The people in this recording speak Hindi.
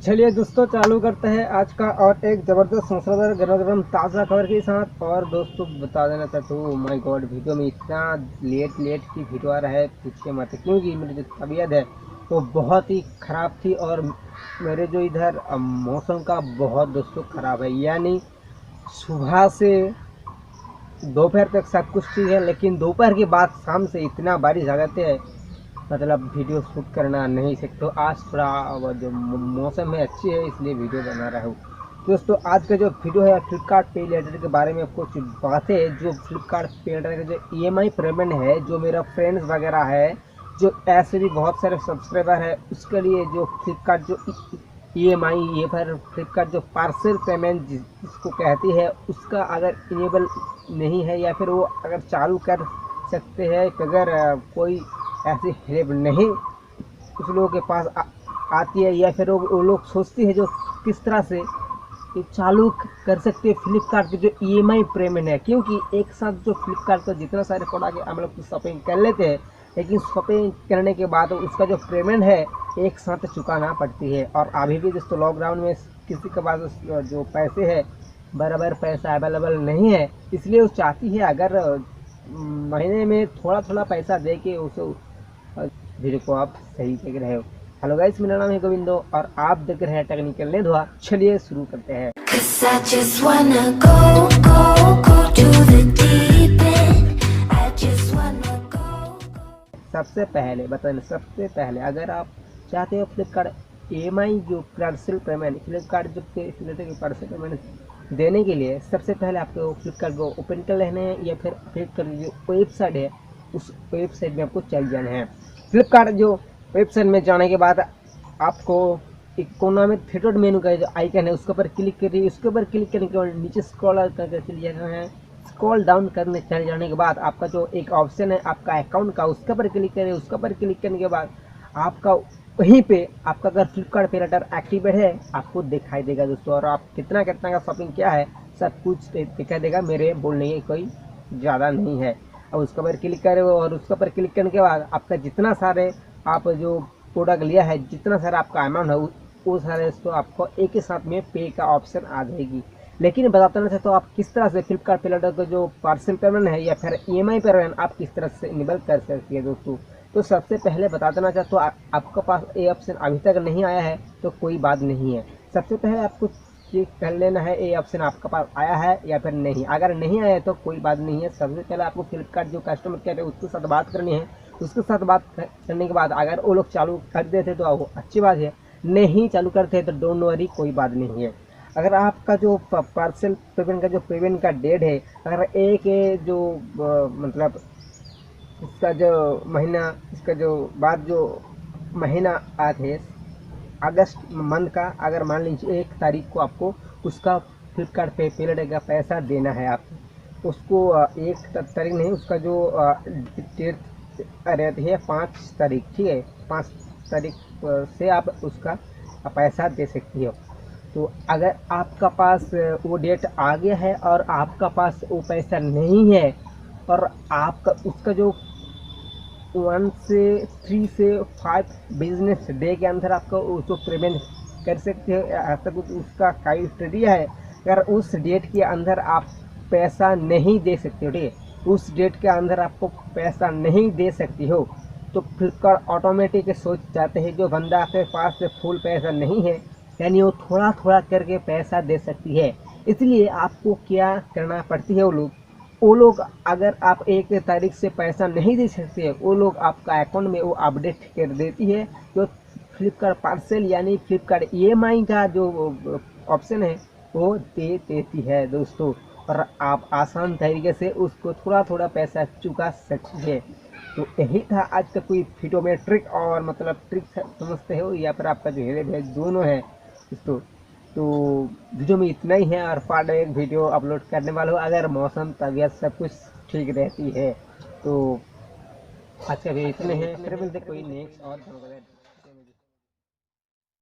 चलिए दोस्तों, चालू करते हैं आज का और एक ज़बरदस्त मसालेदार गरम गरम ताज़ा खबर के साथ। और दोस्तों बता देना चाहता हूँ, माय गॉड, वीडियो में इतना लेट की वीडियो आ रहा है, पूछिए मत। क्योंकि मेरी जो तबीयत है वो बहुत ही ख़राब थी और मेरे जो इधर मौसम का बहुत दोस्तों ख़राब है। यानी सुबह से दोपहर तक सब कुछ ठीक है, लेकिन दोपहर के बाद शाम से इतना बारिश आ जाते हैं, मतलब वीडियो शूट करना नहीं सकते। तो आज थोड़ा वो जो मौसम है अच्छी है, इसलिए वीडियो बना रहा हूँ। दोस्तों आज का जो वीडियो है फ्लिपकार्ट पे लेटर के बारे में कुछ बातें, जो फ्लिपकार्ट पे लेटर का जो EMI पेमेंट है, जो मेरा फ्रेंड्स वगैरह है, जो ऐसे भी बहुत सारे सब्सक्राइबर है, उसके लिए जो फ्लिपकार्ट जो EMI ये फिर फ्लिपकार्ट जो पार्सल पेमेंट जिसको कहती है, उसका अगर इनेबल नहीं है या फिर वो अगर चालू कर सकते हैं, अगर कोई ऐसी हेल्प नहीं उस लोगों के पास आती है, या फिर वो लोग सोचते हैं जो किस तरह से ये चालू कर सकते हैं फ्लिपकार्ट के जो EMI पेमेंट है। क्योंकि एक साथ जो फ्लिपकार्ट पर जितना सारे प्रोडक्ट हम लोग शॉपिंग कर लेते हैं, लेकिन शॉपिंग करने के बाद उसका जो पेमेंट है एक साथ चुकाना पड़ती है। और अभी भी दोस्तों लॉकडाउन में किसी के पास जो पैसे है बराबर पैसा अवेलेबल नहीं है, इसलिए वो चाहती है अगर महीने में थोड़ा थोड़ा पैसा दे के उसे वीडियो को आप सही देख रहे हो। हेलो गाइस, मेरा नाम है गोविंदो और आप देख रहे हैं टेक्निकल नेधुआ। चलिए शुरू करते हैं। सबसे पहले अगर आप चाहते हो फ्लिपकार्ट EMI जो पार्सल पेमेंट, फ्लिपकार्ट जो पार्सल पेमेंट देने के लिए, सबसे पहले आपको फ्लिपकार्ट को ओपन कर लेना है, या फिर फ्लिपकार्ट जो वेबसाइट है उस वेबसाइट में आपको चल जाना है। फ्लिपकार्ट जो वेबसाइट में जाने के बाद आपको एक कोना में थर्ड मेनू का जो आइकन है उसके ऊपर क्लिक करिए। उसके ऊपर क्लिक करने के बाद नीचे स्क्रॉल करके चले जाना है। स्क्रॉल डाउन करने चले जाने के बाद आपका जो एक ऑप्शन है आपका अकाउंट का, उसके ऊपर क्लिक करिए। उसके ऊपर क्लिक करने के बाद आपका वहीं पे आपका अगर फ्लिपकार्ट पे लेटर एक्टिवेट है आपको दिखाई देगा दोस्तों। और आप कितना का शॉपिंग किया है सब कुछ दिखाई देगा। मेरे बोलने की कोई ज़्यादा नहीं है। और उसके ऊपर क्लिक करें और उसके ऊपर क्लिक करने के बाद आपका जितना सारे आप जो प्रोडक्ट लिया है, जितना सारा आपका अमाउंट है वो सारे तो आपको एक ही साथ में पे का ऑप्शन आ जाएगी। लेकिन बताते ना तो आप किस तरह से फ्लिपकार्ट पे लेटर का जो पार्सल पेमेंट है या फिर EMI पेमेंट आप किस तरह से इनेबल कर सकती है दोस्तों। तो सबसे पहले बता देना चाहता हूँ, आपके पास ये ऑप्शन अभी तक नहीं आया है तो कोई बात नहीं है। सबसे पहले आपको चेक कर लेना है ये ऑप्शन आपके पास आया है या फिर नहीं। अगर नहीं आया है तो कोई बात नहीं है। सबसे पहले आपको फ्लिपकार्ट जो कस्टमर केयर है उसके साथ बात करनी है। उसके साथ बात करने के बाद अगर वो लोग चालू कर देते तो वो अच्छी बात है, नहीं चालू करते तो डोंट वरी, कोई बात नहीं है। अगर आपका जो पार्सल पेमेंट का जो पेमेंट का डेट है, अगर एक जो मतलब इसका जो महीना, इसका जो बाद जो महीना आते हैं अगस्त मंथ का, अगर मान लीजिए 1 तारीख को आपको उसका फ्लिपकार्ट पे पेमेंट का पैसा देना है, आप उसको 1 तारीख नहीं, उसका जो डेट रहती है 5 तारीख, ठीक है, 5 तारीख से आप उसका पैसा दे सकती हो। तो अगर आपका पास वो डेट आ गया है और आपका पास वो पैसा नहीं है और आपका उसका जो 1 से 3 से 5 बिजनेस डे के अंदर आपको उसको पेमेंट कर सकते हो, ऐसा कुछ उसका क्राइटेरिया है। अगर उस डेट के अंदर आप पैसा नहीं दे सकते हो, ठीक है, उस डेट के अंदर आपको पैसा नहीं दे सकती हो, तो फ्लिपकार्ट ऑटोमेटिक सोच जाते हैं जो बंदा के पास फुल पैसा नहीं है, यानी वो थोड़ा थोड़ा करके पैसा दे सकती है। इसलिए आपको क्या करना पड़ती है, वो लोग अगर आप 1 तारीख से पैसा नहीं दे सकते, वो लोग आपका अकाउंट में वो अपडेट कर देती है। जो फ्लिपकार्ट पार्सल यानी फ्लिपकार्ट EMI का जो ऑप्शन है वो दे देती है दोस्तों, और आप आसान तरीके से उसको थोड़ा थोड़ा पैसा चुका सकती है। तो यही था आज का कोई वीडियो में ट्रिक, और मतलब ट्रिक समझते हो या फिर आपका जो हेल्प है दोनों है दोस्तों। तो वीडियो में इतना ही है और पार्ट 1 वीडियो अपलोड करने वाला हूँ अगर मौसम तबीयत सब कुछ ठीक रहती है। तो आज का वीडियो इतने हैं, फिर मिलते कोई नेक्स्ट और